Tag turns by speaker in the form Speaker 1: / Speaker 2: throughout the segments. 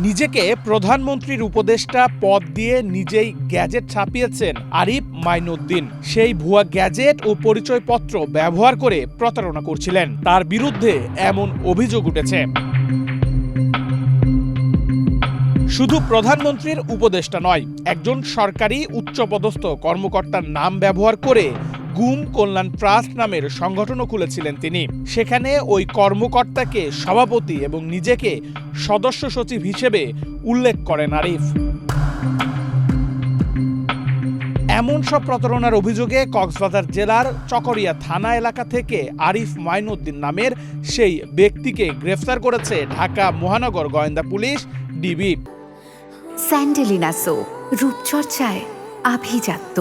Speaker 1: নিজেকে প্রধানমন্ত্রীর উপদেষ্টা পদ দিয়ে নিজেই গ্যাজেট ছাপিয়েছেন আরিফ মাইনুদ্দিন। সেই ভুয়া গ্যাজেট ও পরিচয়পত্র ব্যবহার করে প্রতারণা করছিলেন। তার বিরুদ্ধে এমন অভিযোগ উঠেছে। শুধু প্রধানমন্ত্রীর উপদেষ্টা নয়, একজন সরকারি উচ্চপদস্থ কর্মকর্তার নাম ব্যবহার করে গুম কল্যাণ ট্রাস্ট নামের সংগঠনও খুলেছিলেন তিনি। সেখানে ওই কর্মকর্তাকে সভাপতি এবং নিজেকে সদস্য সচিব হিসেবে উল্লেখ করেন আরিফ। এমন সব প্রতারণার অভিযোগে কক্সবাজার জেলার চকরিয়া থানা এলাকা থেকে আরিফ মাইনুদ্দিন নামের সেই ব্যক্তিকে গ্রেফতার করেছে ঢাকা মহানগর গোয়েন্দা পুলিশ ডিবি।
Speaker 2: স্যান্ডেলিনা সো, রূপচর্চায় আভিজাত্য।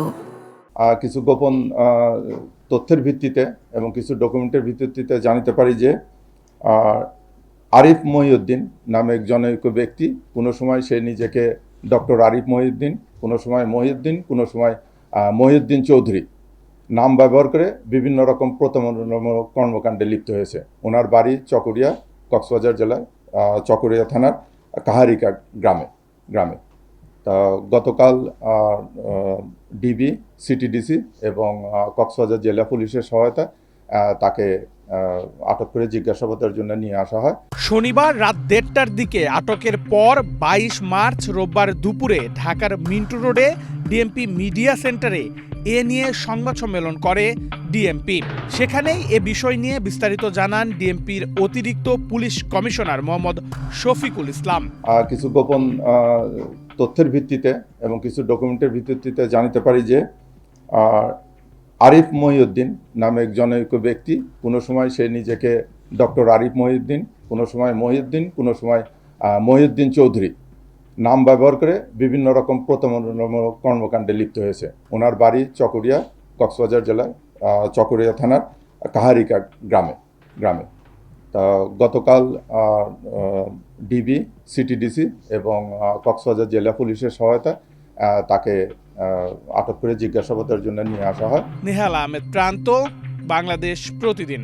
Speaker 3: কিছু গোপন তথ্যের ভিত্তিতে এবং কিছু ডকুমেন্টের ভিত্তিতে জানতে পারি যে আরিফ মহিউদ্দিন নামে এক জনৈক ব্যক্তি, কোনো সময় সে নিজেকে ডক্টর আরিফ মহিউদ্দিন, কোনো সময় মহিউদ্দিন, কোনো সময় মহিউদ্দিন চৌধুরী নাম ব্যবহার করে বিভিন্ন রকম প্রতারণামূলক কর্মকাণ্ডে লিপ্ত হয়েছে। ওনার বাড়ি চকরিয়া, কক্সবাজার জেলায় চকরিয়া থানার কাহারিকা গ্রামে। তা গতকাল ডিবি, সিটিডিসি এবং কক্সবাজার জেলা পুলিশের সহায়তা তাকে আটক করে জিজ্ঞাসাবাদের জন্য নিয়ে আসা হয়।
Speaker 1: শনিবার রাত 1:30টার দিকে আটকের পর 22 মার্চ রোববার দুপুরে ঢাকার মিন্টু রোডে ডিএমপি মিডিয়া সেন্টারে এ নিয়ে সংবাদ সম্মেলন করে ডিএমপি। সেখানেই এ বিষয় নিয়ে বিস্তারিত জানান ডিএমপির অতিরিক্ত পুলিশ কমিশনার মোহাম্মদ শফিকুল ইসলাম।
Speaker 3: কিছু গোপন তথ্যের ভিত্তিতে এবং কিছু ডকুমেন্টের ভিত্তিতে জানতে পারি যে আরিফ মহিউদ্দিন নামে এক জনৈক ব্যক্তি, কোনো সময় সে নিজেকে ডক্টর আরিফ মহিউদ্দিন, কোনো সময় মহিউদ্দিন, কোনো সময় মহিউদ্দিন চৌধুরী নাম ব্যবহার করে বিভিন্ন রকম প্রতারণামূলক কর্মকাণ্ডে লিপ্ত হয়েছে। ওনার বাড়ি চকরিয়া, কক্সবাজার জেলায় চকরিয়া থানার কাহারিকা গ্রামে। তা গতকাল ডিবি, সিটিডিসি এবং কক্সবাজার জেলা পুলিশের সহায়তা তাকে আটক করে জিজ্ঞাসাবাদের জন্য নিয়ে আসা হয়।
Speaker 1: নেহাল আহমেদ প্রান্ত, বাংলাদেশ প্রতিদিন।